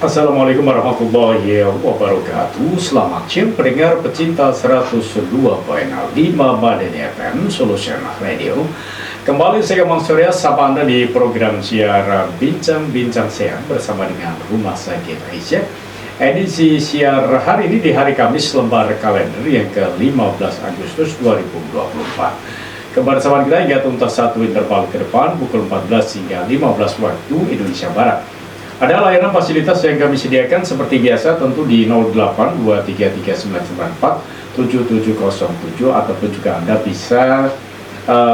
Assalamualaikum warahmatullahi wabarakatuh. Selamat siang pendengar pecinta 102.5 Madani FM Solution Radio. Kembali saya Mang Surya sapa Anda di program siar Bincang-Bincang Sehat bersama dengan Rumah Sakit Aisyah. Edisi siar hari ini di hari Kamis lembar kalender yang ke-15 Agustus 2024. Kebersamaan kita hingga tuntas satu interval ke depan pukul 14 hingga 15 waktu Indonesia Barat. Ada layanan fasilitas yang kami sediakan seperti biasa tentu di 082339947707 ataupun juga Anda bisa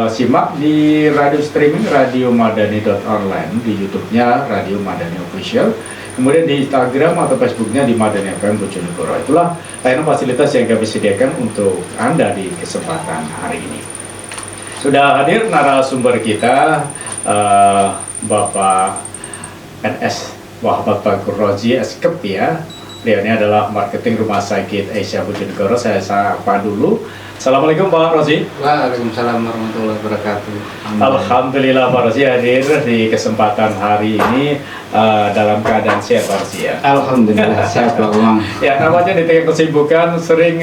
simak di radio streaming Radio Madani.online, di YouTube-nya Radio Madani Official, kemudian di Instagram atau Facebook-nya di Madani FM Bojonegoro. Itulah layanan fasilitas yang kami sediakan untuk Anda di kesempatan hari ini. Sudah hadir narasumber kita, Bapak NS Muhammad Bangkur Rozi SKEP ya. Beliau ini adalah marketing Rumah Sakit Aisyah Bojonegoro. Saya sapa dulu. Assalamualaikum Pak Rozi. Waalaikumsalam warahmatullahi wabarakatuh. Alhamdulillah Pak Rozi hadir di kesempatan hari ini dalam keadaan sehat Pak Rozi ya. Alhamdulillah sehat Pak Umang. Ya, namanya di tengah kesibukan sering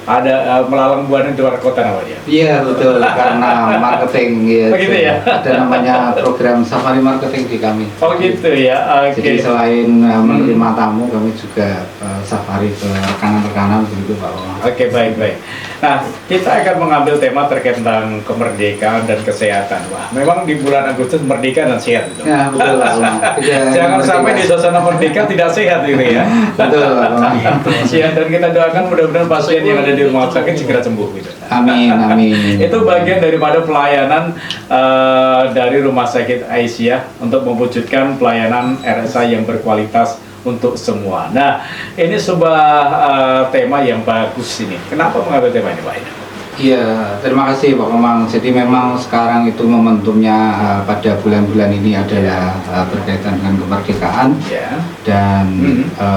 ada melalang buana di luar kota namanya. Iya betul, karena marketing ya. Begitu ya. Ada namanya program safari marketing di kami. Oh gitu ya. Jadi selain menerima tamu, kami juga safari ke rekanan-rekanan begitu Pak Umang. Oke, baik. Nah, kita akan mengambil tema terkait tentang kemerdekaan dan kesehatan. Wah, memang di bulan Agustus merdeka dan sehat itu. Ya betul Pak Umang. Jangan sampai di suasana merdeka tidak sehat gitu ya. Betul Pak Umang. Ya, dan kita doakan mudah-mudahan pasien yang ada di rumah sakit segera sembuh gitu. Amin. Itu bagian daripada pelayanan dari Rumah Sakit Aisyah untuk mewujudkan pelayanan RSA yang berkualitas untuk semua. Nah, ini sebuah tema yang bagus ini. Kenapa mengambil tema ini, Pak? Iya, terima kasih Pak Komang. Jadi memang sekarang itu momentumnya pada bulan-bulan ini adalah berkaitan dengan kemerdekaan. Yeah. Dan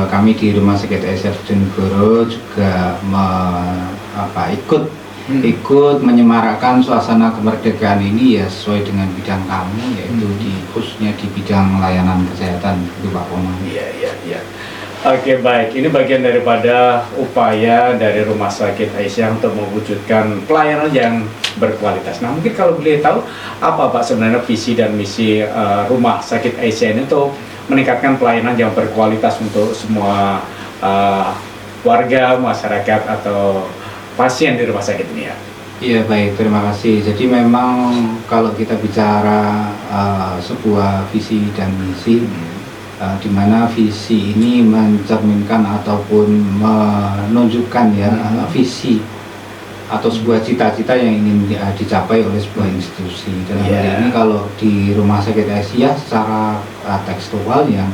kami di Rumah Sakit Aisyah Bojonegoro juga ikut menyemarakkan suasana kemerdekaan ini ya sesuai dengan bidang kami, yaitu khususnya di bidang layanan kesehatan itu Pak Komang. Iya. Oke, baik. Ini bagian daripada upaya dari Rumah Sakit Aisyah untuk mewujudkan pelayanan yang berkualitas. Nah, mungkin kalau boleh tahu apa Pak sebenarnya visi dan misi Rumah Sakit Aisyah ini untuk meningkatkan pelayanan yang berkualitas untuk semua warga, masyarakat atau pasien di rumah sakit ini ya? Iya baik, terima kasih. Jadi memang kalau kita bicara sebuah visi dan misi, di mana visi ini mencerminkan ataupun menunjukkan ya visi atau sebuah cita-cita yang ingin dicapai oleh sebuah institusi. Dalam hal ini kalau di Rumah Sakit Aisyah secara tekstual yang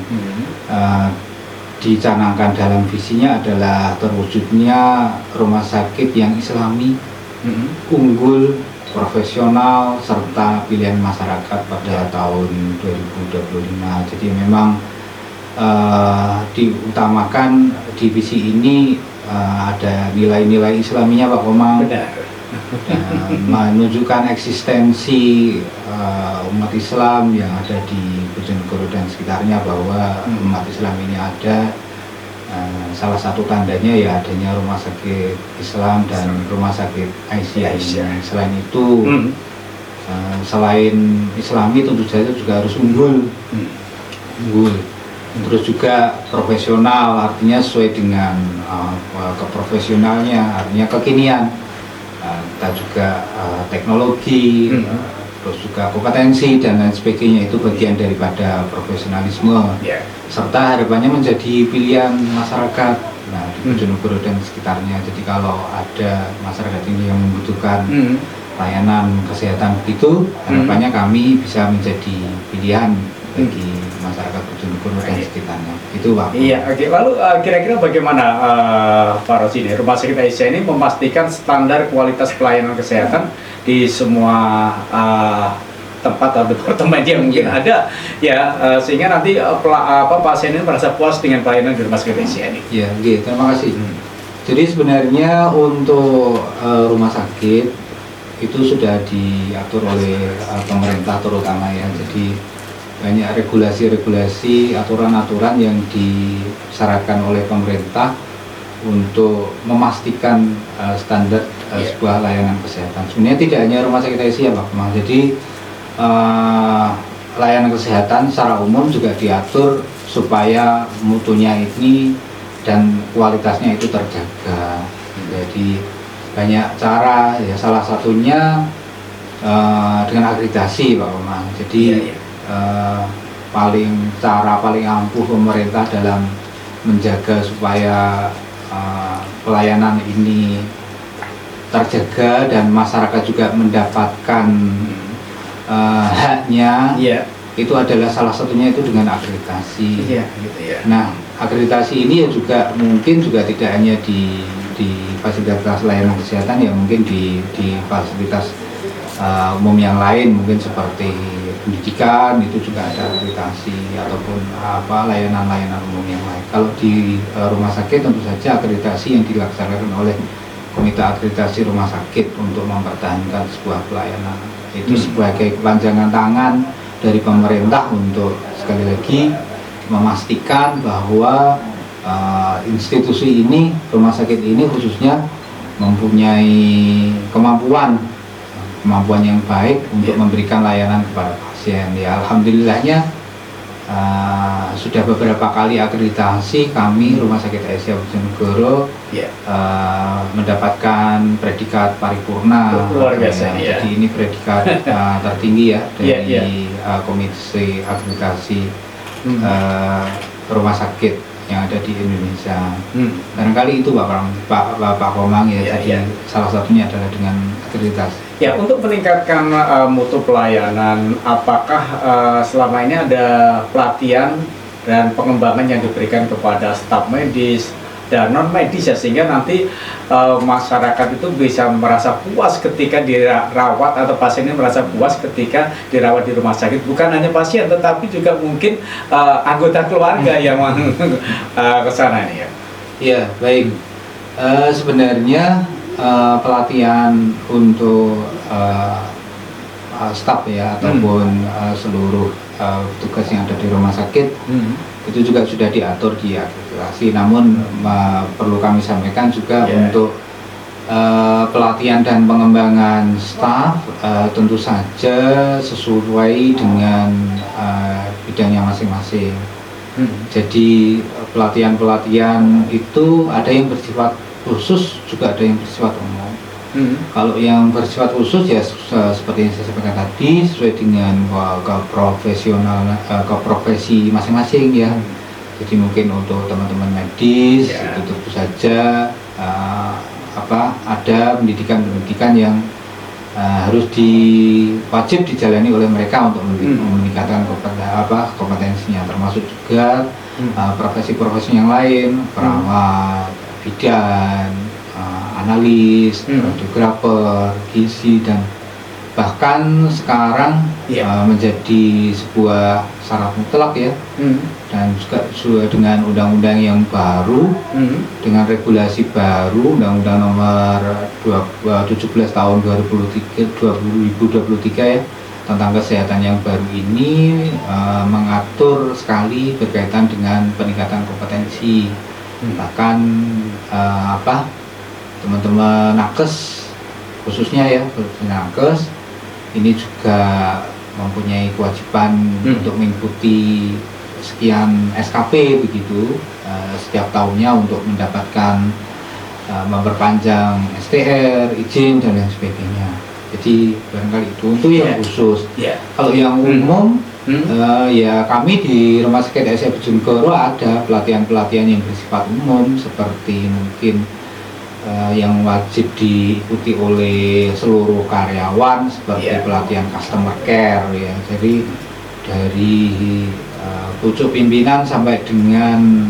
dicanangkan dalam visinya adalah terwujudnya rumah sakit yang islami, unggul, profesional, serta pilihan masyarakat pada tahun 2025. Jadi memang diutamakan di visi ini ada nilai-nilai islaminya Pak Komang. Benar. Menunjukkan eksistensi umat Islam yang ada di Bojonegoro dan sekitarnya, bahwa umat Islam ini ada. Salah satu tandanya ya adanya Rumah Sakit Islam dan Rumah Sakit Aisyah. Selain itu, selain Islami tentu saja juga harus unggul. Terus juga profesional, artinya sesuai dengan keprofesionalnya, artinya kekinian. Kita juga teknologi, terus juga kompetensi dan lain sebagainya, itu bagian daripada profesionalisme. Serta harapannya menjadi pilihan masyarakat di Bojonegoro dan sekitarnya. Jadi kalau ada masyarakat ini yang membutuhkan layanan kesehatan begitu, harapannya kami bisa menjadi pilihan bagi masyarakat Bojonegoro dan sekitarnya. Itu Pak. Iya, oke. Lalu kira-kira bagaimana Pak Rozi ini, Rumah Sakit Aisyah ini memastikan standar kualitas pelayanan kesehatan di semua tempat atau departemen yang mungkin ada ya, sehingga nanti pasien ini merasa puas dengan pelayanan di Rumah Sakit Aisyah ini. Iya, terima kasih. Jadi sebenarnya untuk rumah sakit itu sudah diatur oleh pemerintah terutama ya. Jadi banyak regulasi-regulasi, aturan-aturan yang disyaratkan oleh pemerintah untuk memastikan standar sebuah layanan kesehatan. Sebenarnya tidak hanya rumah sakit ASI ya Pak Kemang, jadi layanan kesehatan secara umum juga diatur supaya mutunya ini dan kualitasnya itu terjaga. Jadi banyak cara, ya salah satunya dengan akreditasi Pak Kemang. Jadi cara paling ampuh pemerintah dalam menjaga supaya pelayanan ini terjaga dan masyarakat juga mendapatkan haknya, itu adalah salah satunya itu dengan akreditasi. Gitu ya. Nah, akreditasi ini ya juga mungkin juga tidak hanya di fasilitas layanan kesehatan, ya mungkin di fasilitas umum yang lain, mungkin seperti pendidikan itu juga ada akreditasi, ataupun layanan-layanan umum yang lain. Kalau di rumah sakit tentu saja akreditasi yang dilaksanakan oleh Komite Akreditasi Rumah Sakit untuk mempertahankan sebuah pelayanan itu sebagai kepanjangan tangan dari pemerintah untuk sekali lagi memastikan bahwa institusi ini, rumah sakit ini khususnya mempunyai kemampuan yang baik untuk memberikan layanan kepada pasien. Ya, alhamdulillahnya sudah beberapa kali akreditasi kami Rumah Sakit ASI Bojonegoro mendapatkan predikat paripurna. Luar biasa. Jadi ini predikat tertinggi ya dari Komisi Akreditasi Rumah Sakit yang ada di Indonesia. Barangkali itu Pak Komang ya. Salah satunya adalah dengan akreditasi. Ya, untuk meningkatkan mutu pelayanan, apakah selama ini ada pelatihan dan pengembangan yang diberikan kepada staf medis dan non medis ya, sehingga nanti masyarakat itu bisa merasa puas ketika dirawat, atau pasien ini merasa puas ketika dirawat di rumah sakit, bukan hanya pasien tetapi juga mungkin anggota keluarga yang ke sana ini ya. Iya, baik. Sebenarnya pelatihan untuk staf ya, ataupun seluruh tugas yang ada di rumah sakit itu juga sudah diatur di akreditasi. Namun perlu kami sampaikan juga untuk pelatihan dan pengembangan staf tentu saja sesuai dengan bidangnya masing-masing. Jadi pelatihan itu ada yang bersifat khusus, juga ada yang bersifat umum. Kalau yang bersifat khusus ya seperti yang saya sampaikan tadi, sesuai dengan profesi masing-masing ya. Jadi mungkin untuk teman-teman medis itu tentu saja ada pendidikan yang harus wajib dijalani oleh mereka untuk meningkatkan kompetensinya, termasuk juga profesi-profesi yang lain, perawat, bidan, analis, radiografer, gizi, dan bahkan sekarang menjadi sebuah syarat mutlak ya, dan juga sesuai dengan undang-undang yang baru, dengan regulasi baru, Undang-Undang Nomor 17 Tahun 2023 ya, tentang kesehatan yang baru ini mengatur sekali berkaitan dengan peningkatan kompetensi. Bahkan teman-teman nakes khususnya ya, nakes ini juga mempunyai kewajiban untuk mengikuti sekian SKP begitu setiap tahunnya untuk mendapatkan memperpanjang STR, izin dan lain sebagainya. Jadi barangkali itu untuk yang khusus. Kalau yang umum ya kami di Rumah Sakit ASI Bojonegoro ada pelatihan-pelatihan yang bersifat umum, seperti mungkin yang wajib diikuti oleh seluruh karyawan, seperti pelatihan customer care ya. Jadi dari pucuk pimpinan sampai dengan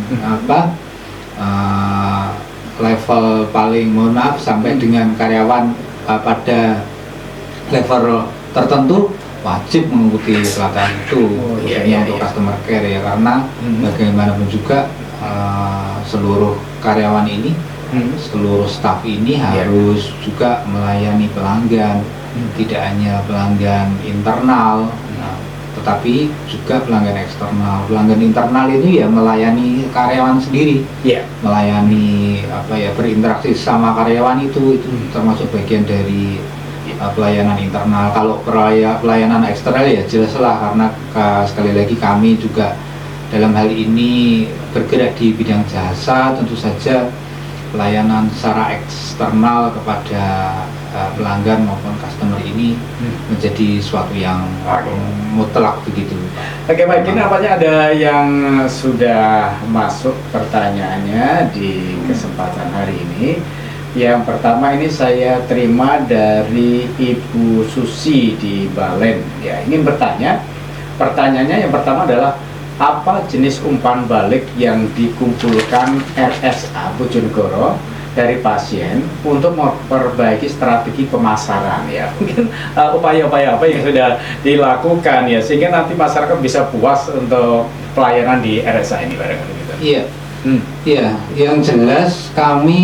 level paling sampai dengan karyawan pada level tertentu wajib mengikuti pelatihan itu, khususnya untuk customer care ya, karena bagaimanapun juga seluruh karyawan ini, seluruh staf ini harus juga melayani pelanggan, tidak hanya pelanggan internal, tetapi juga pelanggan eksternal. Pelanggan internal itu ya melayani karyawan sendiri, melayani berinteraksi sama karyawan itu termasuk bagian dari pelayanan internal. Kalau pelayanan eksternal ya jelaslah, karena sekali lagi kami juga dalam hal ini bergerak di bidang jasa, tentu saja pelayanan secara eksternal kepada pelanggan maupun customer ini menjadi suatu yang mutlak begitu. Oke, baik, ini nampaknya ada yang sudah masuk pertanyaannya di kesempatan hari ini. Yang pertama ini saya terima dari Ibu Susi di Balen. Ya, ingin bertanya. Pertanyaannya yang pertama adalah, apa jenis umpan balik yang dikumpulkan RSA Bojonegoro dari pasien untuk memperbaiki strategi pemasaran, ya? Mungkin upaya-upaya apa yang sudah dilakukan ya sehingga nanti masyarakat bisa puas untuk pelayanan di RSA ini barangkali gitu. Iya. Ya, yang jelas kami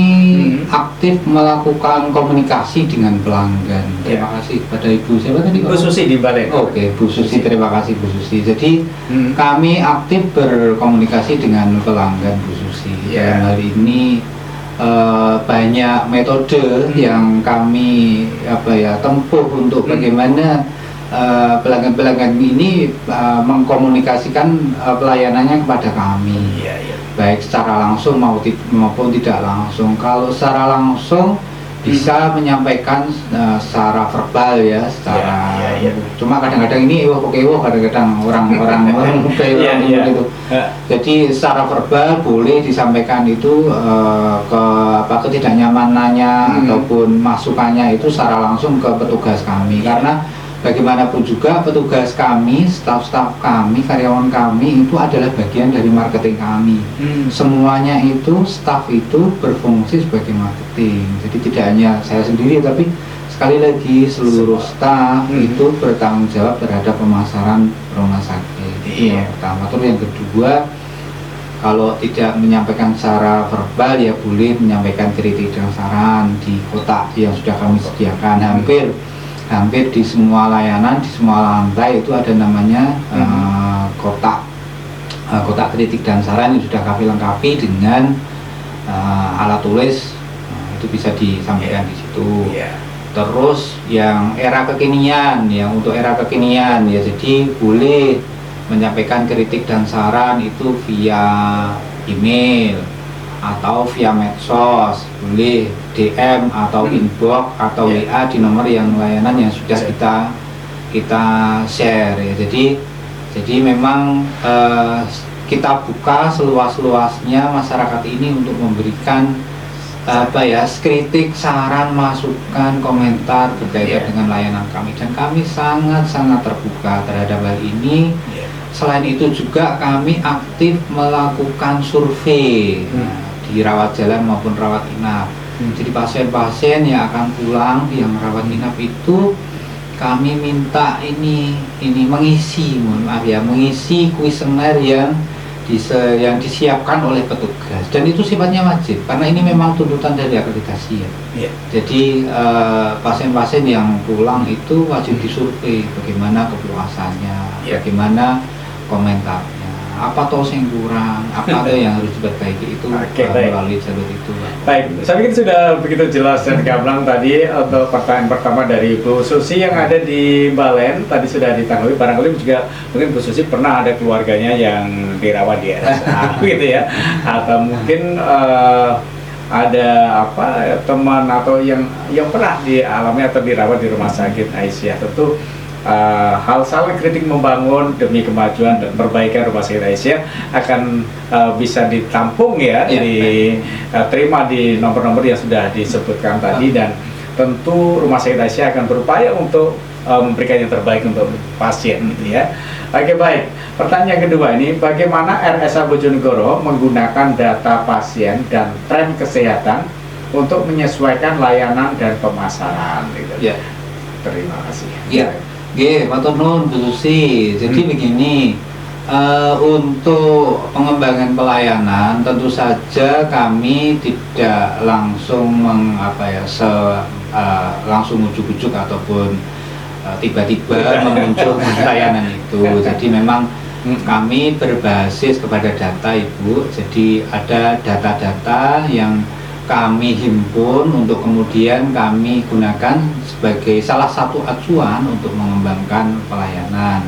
aktif melakukan komunikasi dengan pelanggan. Terima kasih kepada Ibu siapa tadi? Bu Susi di Balen. Oke, Bu Susi, terima kasih Bu Susi. Jadi kami aktif berkomunikasi dengan pelanggan, Bu Susi. Dalam hal ini banyak metode yang kami tempuh untuk bagaimana pelanggan-pelanggan ini mengkomunikasikan pelayanannya kepada kami, baik secara langsung maupun tidak langsung. Kalau secara langsung bisa menyampaikan secara verbal ya, secara cuma kadang-kadang ini kadang-kadang orang-orang gitu. Jadi secara verbal boleh disampaikan itu ketidaknyamanannya ataupun masukannya itu secara langsung ke petugas kami, karena bagaimanapun juga petugas kami, staf-staf kami, karyawan kami itu adalah bagian dari marketing kami. Semuanya itu, staf itu berfungsi sebagai marketing. Jadi tidak hanya saya sendiri, tapi sekali lagi seluruh staf itu bertanggung jawab terhadap pemasaran rumah sakit. Itu yang pertama. Terus yang kedua, kalau tidak menyampaikan secara verbal ya boleh menyampaikan kritik dan saran di kotak yang sudah kami sediakan. Hampir di semua layanan, di semua lantai itu ada namanya kotak kritik dan saran yang sudah kami lengkapi dengan alat tulis. Itu bisa disampaikan di situ. Terus yang era kekinian, untuk era kekinian ya, jadi boleh menyampaikan kritik dan saran itu via email atau via medsos, boleh DM atau inbox atau WA di nomor yang layanan yang sudah kita share ya. Jadi memang kita buka seluas-luasnya masyarakat ini untuk memberikan kritik, saran, masukan, komentar berkaitan dengan layanan kami, dan kami sangat-sangat terbuka terhadap hal ini. Selain itu juga kami aktif melakukan survei di rawat jalan maupun rawat inap. Jadi pasien-pasien yang akan pulang yang rawat inap itu kami minta ini mengisi kuesioner yang disiapkan oleh petugas, dan itu sifatnya wajib karena ini memang tuntutan dari akreditasi ya. Jadi pasien-pasien yang pulang itu wajib disurvei bagaimana kepuasannya, bagaimana komentarnya, apa toh yang kurang, apa ada yang harus diperbaiki, itu melalui jalur itu. Baik, saya pikir sudah begitu jelas dan gamblang tadi untuk pertanyaan pertama dari Bu Susi yang ada di Balen tadi sudah ditanggapi. Barangkali juga mungkin Bu Susi pernah ada keluarganya yang dirawat di RSA gitu ya, atau mungkin ada teman atau yang pernah dialami atau dirawat di rumah sakit Aisyah. Tentu hal saling kritik membangun demi kemajuan dan perbaikan rumah sakit Aisyah akan bisa ditampung ya, diterima di nomor-nomor yang sudah disebutkan tadi, dan tentu rumah sakit Aisyah akan berupaya untuk memberikan yang terbaik untuk pasien gitu ya. Oke, baik, pertanyaan kedua ini, bagaimana RSA Bojonegoro menggunakan data pasien dan tren kesehatan untuk menyesuaikan layanan dan pemasaran gitu. Terima kasih. Matur nuwun Bu Susi. Jadi begini, untuk pengembangan pelayanan tentu saja kami tidak langsung langsung ujuk-ujuk ataupun tiba-tiba memunculkan layanan itu. Jadi memang kami berbasis kepada data Ibu. Jadi ada data-data yang kami himpun untuk kemudian kami gunakan sebagai salah satu acuan untuk mengembangkan pelayanan.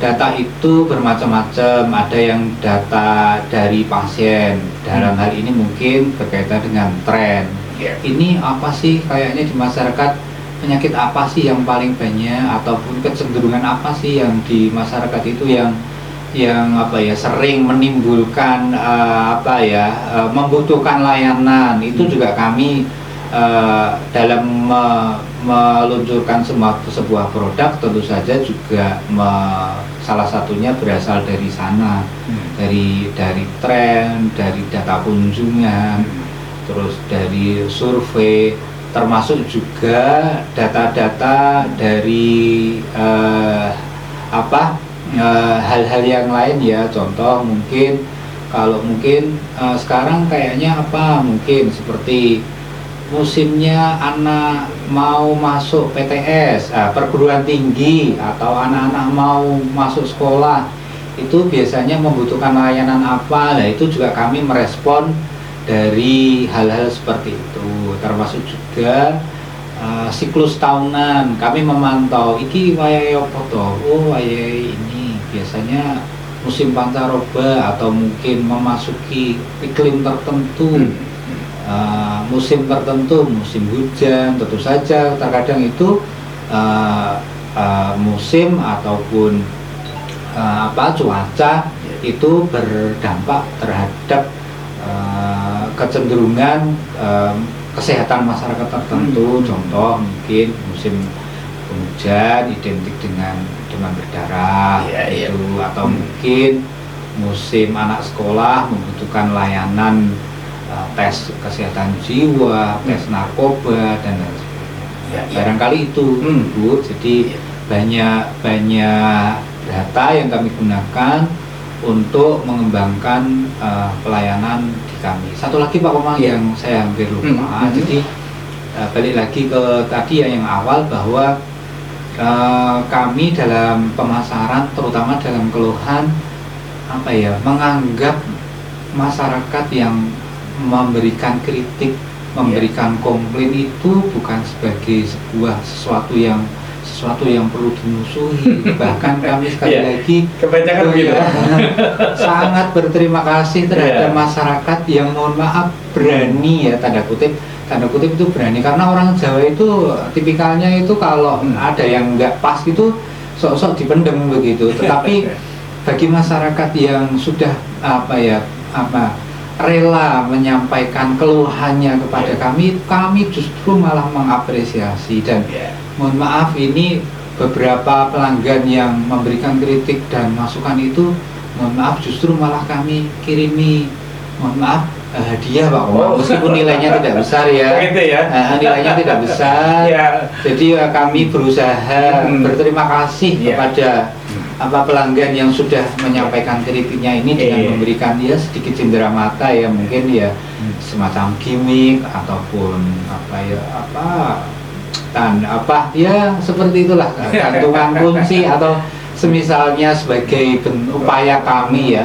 Data itu bermacam-macam, ada yang data dari pasien, dalam hal ini mungkin berkaitan dengan tren. Ini apa sih kayaknya di masyarakat, penyakit apa sih yang paling banyak, ataupun kecenderungan apa sih yang di masyarakat itu yang sering menimbulkan membutuhkan layanan. Itu juga kami dalam meluncurkan sebuah produk tentu saja juga salah satunya berasal dari sana, dari tren, dari data kunjungan, terus dari survei, termasuk juga data-data dari hal-hal yang lain ya. Contoh mungkin sekarang kayaknya mungkin seperti musimnya anak mau masuk PTS, perguruan tinggi, atau anak-anak mau masuk sekolah, itu biasanya membutuhkan layanan apa. Nah, itu juga kami merespon dari hal-hal seperti itu. Termasuk juga siklus tahunan, kami memantau iki wayahe apa to. Oh, wayahe ini biasanya musim pancaroba atau mungkin memasuki iklim tertentu. Musim tertentu, musim hujan, tentu saja terkadang itu musim ataupun cuaca itu berdampak terhadap kecenderungan kesehatan masyarakat tertentu. Contoh mungkin musim hujan identik dengan demam berdarah, atau mungkin musim anak sekolah membutuhkan layanan tes kesehatan jiwa, tes narkoba, dan lain sebagainya. Barangkali itu, Bu. Jadi banyak data yang kami gunakan untuk mengembangkan pelayanan di kami. Satu lagi Pak Komang yang saya hampir lupa. Jadi balik lagi ke tadi yang awal, bahwa kami dalam pemasaran, terutama dalam keluhan menganggap masyarakat yang memberikan kritik, memberikan komplain itu bukan sebagai sesuatu yang perlu dimusuhi. Bahkan kami sekali lagi kebanyakan begitu. Sangat berterima kasih terhadap masyarakat yang mohon maaf berani, ya tanda kutip itu berani, karena orang Jawa itu tipikalnya itu kalau ada yang nggak pas itu sok-sok dipendem begitu. Tetapi bagi masyarakat yang sudah rela menyampaikan keluhannya kepada kami justru malah mengapresiasi. Dan mohon maaf, ini beberapa pelanggan yang memberikan kritik dan masukan itu, mohon maaf, justru malah kami kirimi, mohon maaf, hadiah Pak Komang, meskipun nilainya tidak besar ya. Begitu ya. Nilainya tidak besar. Jadi kami berusaha berterima kasih kepada pelanggan yang sudah menyampaikan kritiknya ini dengan memberikan sedikit cenderamata ya, mungkin semacam gimmick ataupun seperti itulah, gantungan kunci atau semisalnya, sebagai upaya kami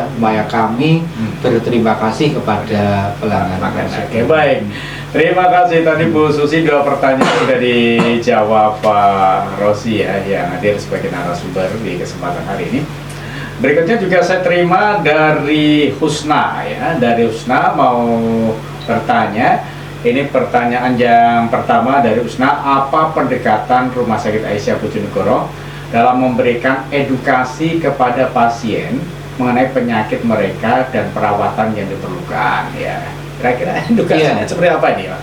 berterima kasih kepada pelanggan. Oke, baik. Terima kasih tadi Bu Susi, 2 pertanyaan sudah dijawab Pak Rosi yang hadir sebagai narasumber di kesempatan hari ini. Berikutnya juga saya terima dari Husna dari Husna mau bertanya. Ini pertanyaan yang pertama dari Husna, apa pendekatan Rumah Sakit Aisyah Bojonegoro dalam memberikan edukasi kepada pasien mengenai penyakit mereka dan perawatan yang diperlukan Kira-kira edukasinya seperti apa ini Pak?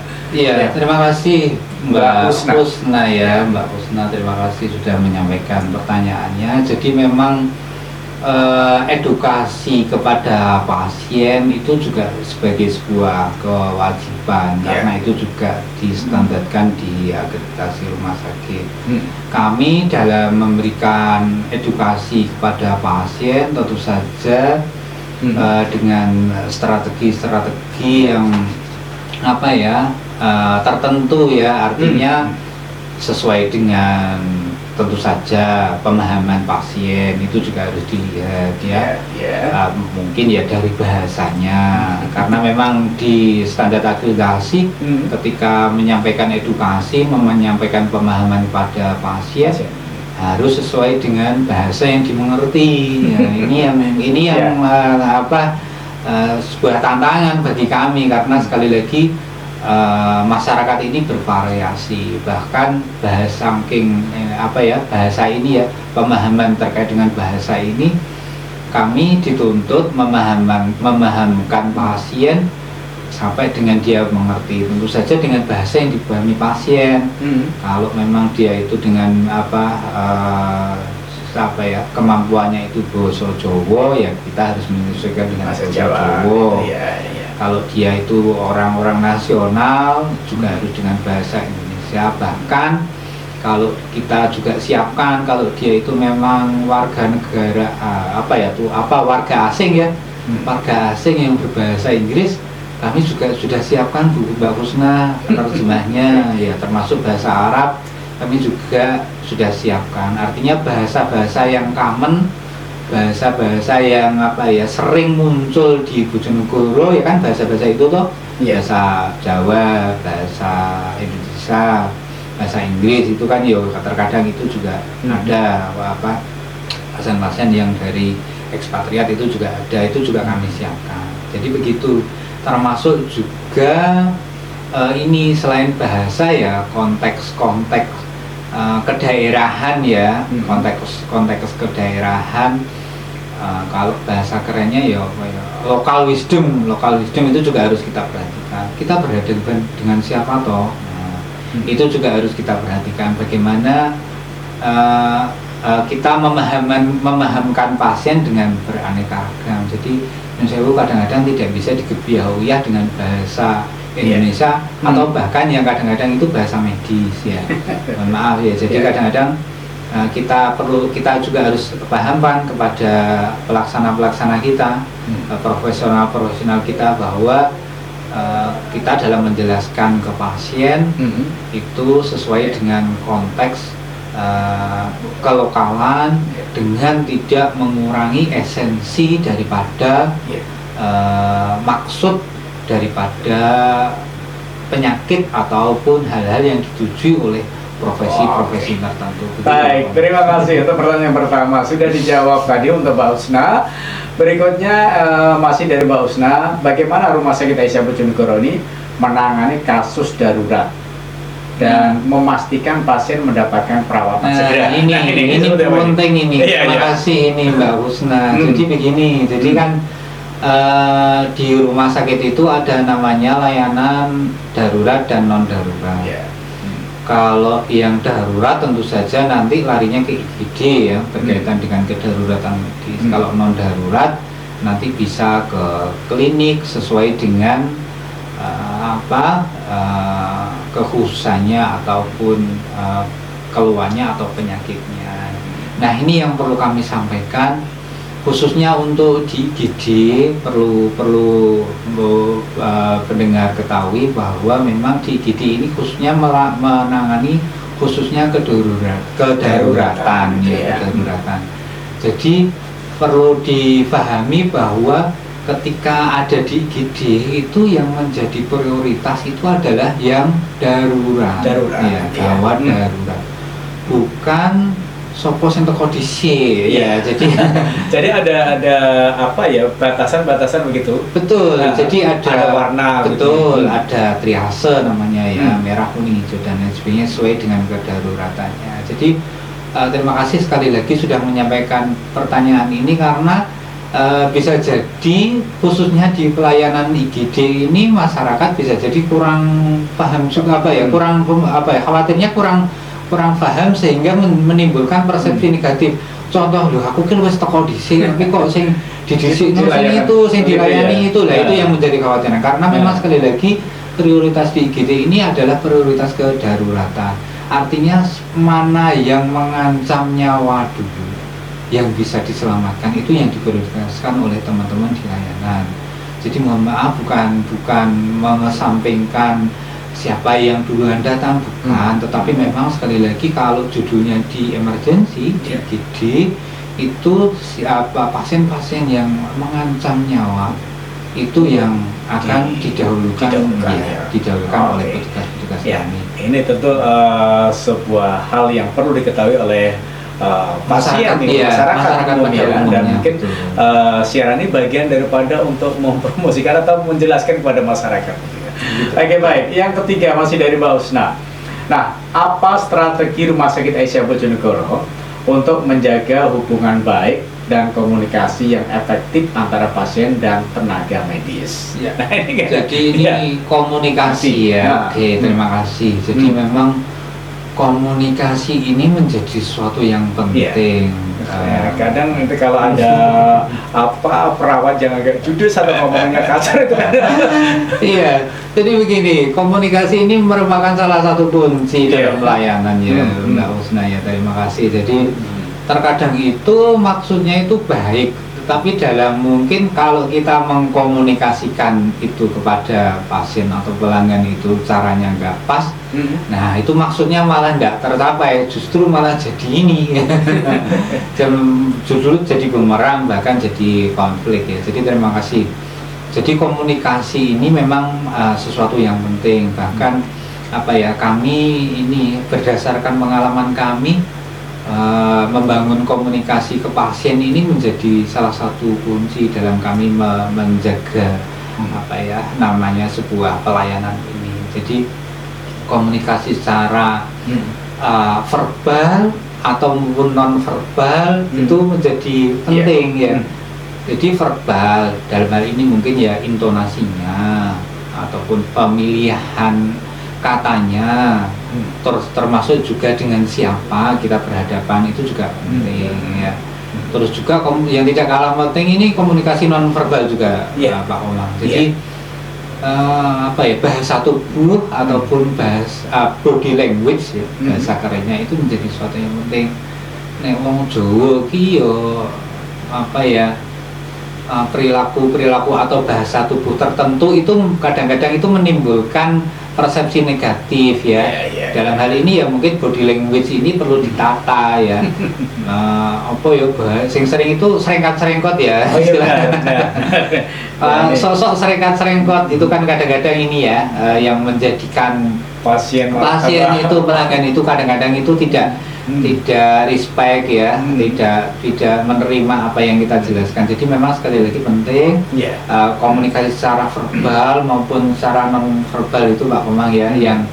Terima kasih Mbak Husna Mbak Husna, terima kasih sudah menyampaikan pertanyaannya. Jadi memang edukasi kepada pasien itu juga sebagai sebuah kewajiban, karena itu juga distandarkan di akreditasi rumah sakit. Kami dalam memberikan edukasi kepada pasien tentu saja dengan strategi yang tertentu artinya sesuai dengan tentu saja pemahaman pasien itu juga harus dilihat ya. Mungkin ya dari bahasanya, karena memang di standar akreditasi ketika menyampaikan edukasi, menyampaikan pemahaman pada pasien harus sesuai dengan bahasa yang dimengerti. Ya, ini yang sebuah tantangan bagi kami, karena sekali lagi masyarakat ini bervariasi, bahkan bahasa ini ya, pemahaman terkait dengan bahasa ini kami dituntut memahamkan pasien sampai dengan dia mengerti, tentu saja dengan bahasa yang dipahami pasien. Kalau memang dia itu dengan kemampuannya itu bahasa Jawa, ya kita harus menyesuaikan dengan bahasa Jawa. Kalau dia itu orang-orang nasional juga harus dengan bahasa Indonesia. Bahkan kalau kita juga siapkan, kalau dia itu memang warga negara warga asing ya, warga asing yang berbahasa Inggris, kami juga sudah siapkan Bu Mbak Husna terjemahnya ya, termasuk bahasa Arab kami juga sudah siapkan. Artinya bahasa-bahasa yang common, bahasa-bahasa yang sering muncul di Bojonegoro ya kan, bahasa-bahasa itu toh, bahasa Jawa, bahasa Indonesia, bahasa Inggris itu kan ya terkadang itu juga ada pasien-pasien yang dari ekspatriat itu juga ada, itu juga kami siapkan. Jadi begitu, termasuk juga ini selain bahasa ya konteks kedaerahan ya, konteks kedaerahan. Kalau bahasa kerennya ya local wisdom itu juga harus kita perhatikan. Kita berhadapan dengan siapa toh? Itu juga harus kita perhatikan, bagaimana kita memahamkan pasien dengan beraneka ragam. Jadi kadang-kadang tidak bisa digebiahuyah dengan bahasa Indonesia atau bahkan yang kadang-kadang itu bahasa medis ya. Mohon maaf ya. Jadi kadang-kadang kita juga harus pahamkan kepada pelaksana kita, profesional kita, bahwa kita dalam menjelaskan ke pasien itu sesuai dengan konteks kelokalan, dengan tidak mengurangi esensi daripada maksud daripada penyakit ataupun hal-hal yang dituju oleh profesi tertentu. Baik, terima kasih untuk pertanyaan pertama sudah dijawab tadi untuk Mbak Husna. Berikutnya masih dari Mbak Husna, bagaimana Rumah Sakit Aisyah Bojonegoro ini menangani kasus darurat dan memastikan pasien mendapatkan perawatan segera? Ini penting ini. Terima kasih ini Mbak Husna. Jadi begini, jadi kan di rumah sakit itu ada namanya layanan darurat dan non darurat. Kalau yang darurat tentu saja nanti larinya ke IGD ya, berkaitan dengan kedaruratan medis. Kalau non darurat nanti bisa ke klinik sesuai dengan kekhususannya ataupun keluhannya atau penyakitnya. Nah, ini yang perlu kami sampaikan, khususnya untuk di IGD perlu pendengar ketahui bahwa memang di IGD ini khususnya menangani khususnya kedaruratan. Jadi perlu dipahami bahwa ketika ada di IGD itu yang menjadi prioritas itu adalah yang darurat. Gawat darurat. Bukan sopo sing teko dhisik ya. Jadi ada batasan begitu. Betul. Jadi ada warna. Betul, ada triase namanya ya, merah, kuning, hijau dan lain sebagainya sesuai dengan kedaruratannya. Jadi terima kasih sekali lagi sudah menyampaikan pertanyaan ini, karena bisa jadi khususnya di pelayanan IGD ini masyarakat bisa jadi kurang paham juga khawatirnya kurang paham sehingga menimbulkan persepsi negatif. Contoh, aku kan wis teko dhisik tapi kok sing didhisikno sing dilayani itu lah, itu yang menjadi kekhawatiran. Karena memang sekali lagi prioritas di IGD ini adalah prioritas kedaruratan. Artinya mana yang mengancam nyawa dulu, yang bisa diselamatkan, itu yang diprioritaskan oleh teman-teman di layanan. Jadi mohon maaf, bukan mengesampingkan siapa yang duluan datang bukan, tetapi memang sekali lagi kalau judulnya di emergency di GD itu siapa pasien-pasien yang mengancam nyawa itu yang akan didahulukan oleh petugas-petugas kami. Ini tentu sebuah hal yang perlu diketahui oleh pasien, masyarakat umumnya, dan mungkin siaran ini bagian daripada untuk mempromosikan atau menjelaskan kepada masyarakat. Oke, baik. Yang ketiga masih dari Mbak Husna. Nah, apa strategi Rumah Sakit Aisyah Bojonegoro untuk menjaga hubungan baik dan komunikasi yang efektif antara pasien dan tenaga medis? Ya. Nah, ini komunikasi ya. Oke, terima kasih. Jadi memang komunikasi ini menjadi sesuatu yang penting. Kadang nanti kalau ada perawat yang agak judes atau ngomongnya kasar itu kan. Iya, jadi begini, komunikasi ini merupakan salah satu kunci dalam pelayanan ya, Mbak Husna ya. Terima kasih. Jadi terkadang itu maksudnya itu baik, tetapi dalam mungkin kalau kita mengkomunikasikan itu kepada pasien atau pelanggan itu caranya nggak pas, nah itu maksudnya malah nggak tercapai, justru malah jadi ini justru jadi bumerang, bahkan jadi konflik ya. Jadi terima kasih. Jadi komunikasi ini memang sesuatu yang penting, bahkan kami ini berdasarkan pengalaman kami membangun komunikasi ke pasien ini menjadi salah satu kunci dalam kami menjaga namanya sebuah pelayanan ini. Jadi komunikasi secara verbal atau non verbal itu menjadi penting ya. Jadi verbal dalam hal ini mungkin ya intonasinya ataupun pemilihan katanya, termasuk juga dengan siapa kita berhadapan itu juga penting ya. Terus juga yang tidak kalah penting ini komunikasi non verbal juga Pak Omang. Jadi bahasa tubuh ataupun bahasa body language ya, bahasa kerennya itu menjadi sesuatu yang penting. Nek wong Jawa ki yo perilaku atau bahasa tubuh tertentu itu kadang-kadang itu menimbulkan persepsi negatif ya. Dalam hal ini ya mungkin body language ini perlu ditata ya. Sing sering itu serengkat-serengkot ya. Sosok serengkat-serengkot itu kan kadang-kadang ini ya yang menjadikan pasien itu pelanggan itu kadang-kadang itu tidak respect ya, tidak menerima apa yang kita jelaskan. Jadi memang sekali lagi penting komunikasi secara verbal maupun secara non verbal itu Pak Komang ya, yang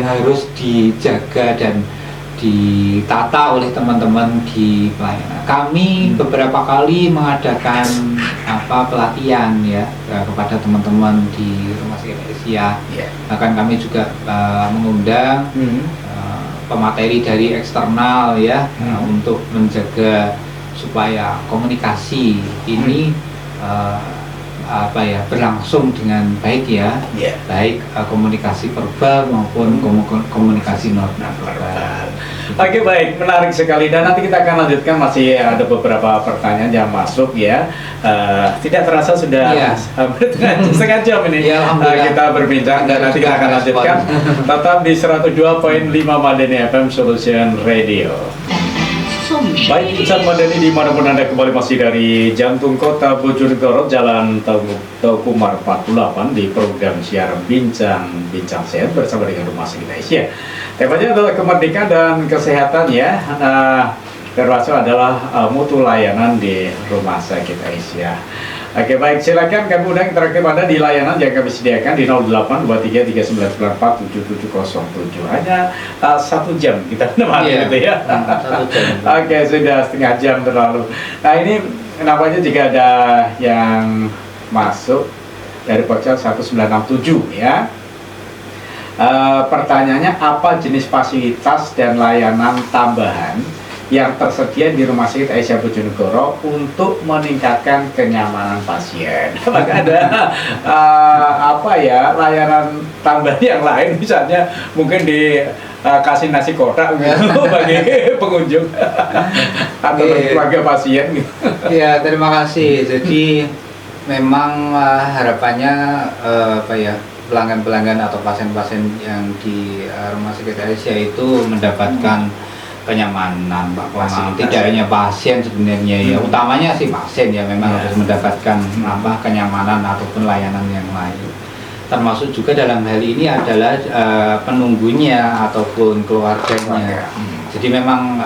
harus dijaga dan ditata oleh teman-teman di pelayanan. Kami beberapa kali mengadakan pelatihan ya kepada teman-teman di Rumah Sakit Aisyah. Bahkan kami juga mengundang pemateri dari eksternal ya untuk menjaga supaya komunikasi ini berlangsung dengan baik ya, baik komunikasi verbal maupun komunikasi non verbal. Oke, baik, menarik sekali, dan nanti kita akan lanjutkan, masih ada beberapa pertanyaan yang masuk ya. Tidak terasa sudah hampir setengah jam ini kita berbincang, dan nanti kita akan lanjutkan tetap di 102.5 Madani FM Solution Radio. Baik, Insan Madani dimanapun Anda kembali masih dari jantung kota Bojonegoro, Jalan Tauku Umar 48 di program siaran Bincang Sehat bersama dengan Rumah Sakit Aisyah. Temanya adalah kemerdekaan dan kesehatan ya. Termasuk adalah mutu layanan di Rumah Sakit Aisyah. Oke, baik, silakan kami undang interaktif Anda di layanan yang kami sediakan di 082339947707. Hanya 1 jam kita menemani itu ya. 1 jam. Oke, sudah setengah jam terlalu. Nah, ini nampaknya jika ada yang masuk dari ponsel 1967 ya. Pertanyaannya, apa jenis fasilitas dan layanan tambahan yang tersedia di Rumah Sakit Aisyah Bojonegoro untuk meningkatkan kenyamanan pasien? Apakah ada layanan tambahan yang lain, misalnya mungkin kasih nasi kotak gitu bagi pengunjung atau keluarga pasien gitu? Ya, terima kasih. Jadi memang harapannya pelanggan-pelanggan atau pasien-pasien yang di Rumah Sakit Aisyah itu mendapatkan kenyamanan, Pak Komang. Tidak hanya pasien sebenarnya ya, utamanya sih pasien ya memang harus mendapatkan kenyamanan ataupun layanan yang lain. Termasuk juga dalam hal ini adalah penunggunya ataupun keluarganya. Jadi memang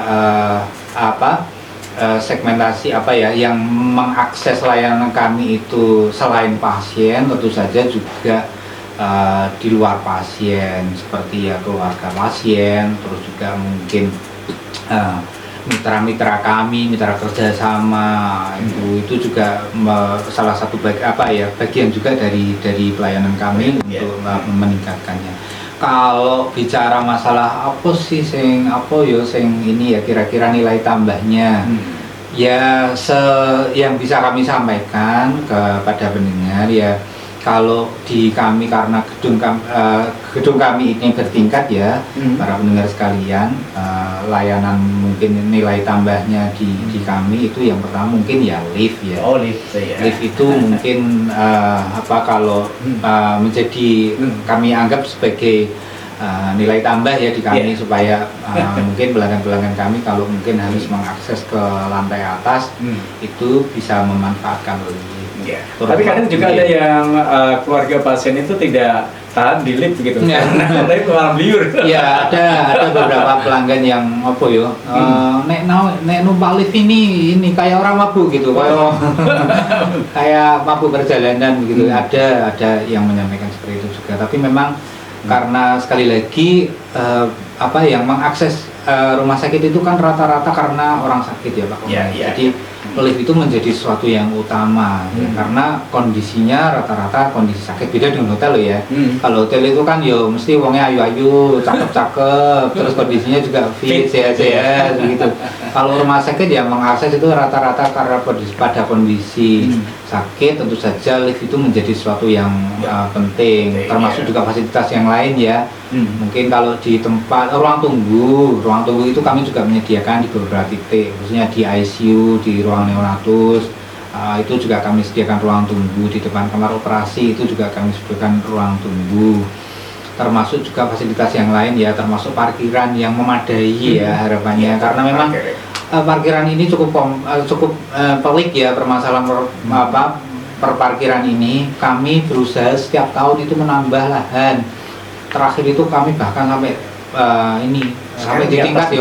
segmentasi yang mengakses layanan kami itu selain pasien tentu saja juga di luar pasien seperti ya keluarga pasien, terus juga mungkin mitra-mitra kami, mitra kerjasama itu juga salah satu bagian juga dari pelayanan kami untuk meningkatkannya. Kalau bicara masalah apa sih sing ini ya kira-kira nilai tambahnya ya yang bisa kami sampaikan kepada pendengar ya, kalau di kami karena gedung kami ini bertingkat ya, para pendengar sekalian, layanan mungkin nilai tambahnya di kami itu yang pertama mungkin ya lift ya. Lift ya. Lift itu mungkin kalau menjadi kami anggap sebagai nilai tambah ya di kami supaya mungkin pelanggan-pelanggan kami kalau mungkin harus mengakses ke lantai atas itu bisa memanfaatkan lift. Tapi kadang juga ada yang keluarga pasien itu tidak tahan di lift gitu. Tapi malam liur. Ya ada beberapa pelanggan yang nek numpak lift ini kayak orang mabuk gitu, kayak mabuk perjalanan begitu. Ada yang menyampaikan seperti itu juga. Tapi memang karena sekali lagi yang mengakses rumah sakit itu kan rata-rata karena orang sakit ya Pak. Jadi lift itu menjadi sesuatu yang utama ya, karena kondisinya rata-rata kondisi sakit, beda dengan hotel loh ya. Kalau hotel itu kan ya mesti wongnya ayu-ayu, cakep-cakep, terus kondisinya juga fit, sehat-sehat begitu. Kalau rumah sakit ya mengakses itu rata-rata karena pada kondisi sakit, tentu saja lift itu menjadi sesuatu yang penting, termasuk juga fasilitas yang lain ya. Mungkin kalau di tempat ruang tunggu itu kami juga menyediakan di beberapa titik, khususnya di ICU, di ruang neonatus, itu juga kami sediakan ruang tunggu. Di depan kamar operasi itu juga kami sediakan ruang tunggu, termasuk juga fasilitas yang lain ya, termasuk parkiran yang memadai ya harapannya, karena memang parkiran ini cukup pelik ya permasalahan perparkiran ini. Kami berusaha setiap tahun itu menambah lahan. Terakhir itu kami bahkan sampai sampai di tingkat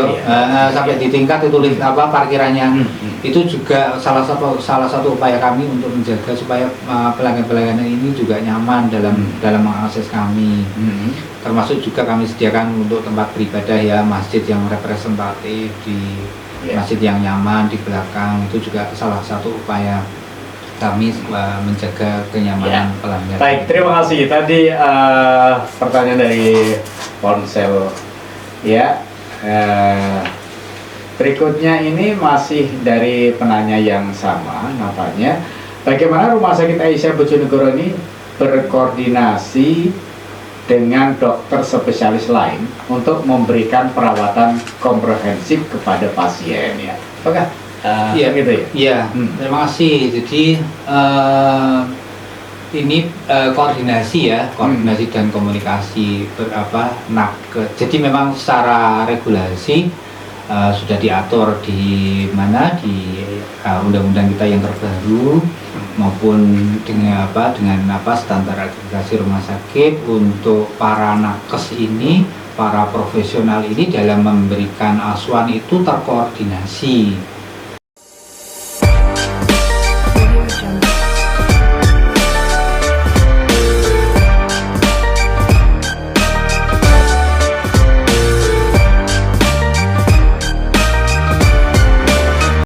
sampai di tingkat itu parkirannya. Itu juga salah satu upaya kami untuk menjaga supaya pelanggan-pelanggan ini juga nyaman dalam mengakses kami. Termasuk juga kami sediakan untuk tempat beribadah ya, masjid yang representatif, di masjid yang nyaman di belakang, itu juga salah satu upaya kami menjaga kenyamanan pelanggan. Baik, terima kasih. Tadi pertanyaan dari ponsel ya. Berikutnya ini masih dari penanya yang sama, namanya bagaimana Rumah Sakit Aisyah Bojonegoro ini berkoordinasi dengan dokter spesialis lain untuk memberikan perawatan komprehensif kepada pasien ya. Apakah gitu ya? Iya, terima kasih. Jadi ini koordinasi dan komunikasi jadi memang secara regulasi sudah diatur di undang-undang kita yang terbaru, maupun dengan standar akreditasi rumah sakit untuk para nakes ini, para profesional ini dalam memberikan asuhan itu terkoordinasi.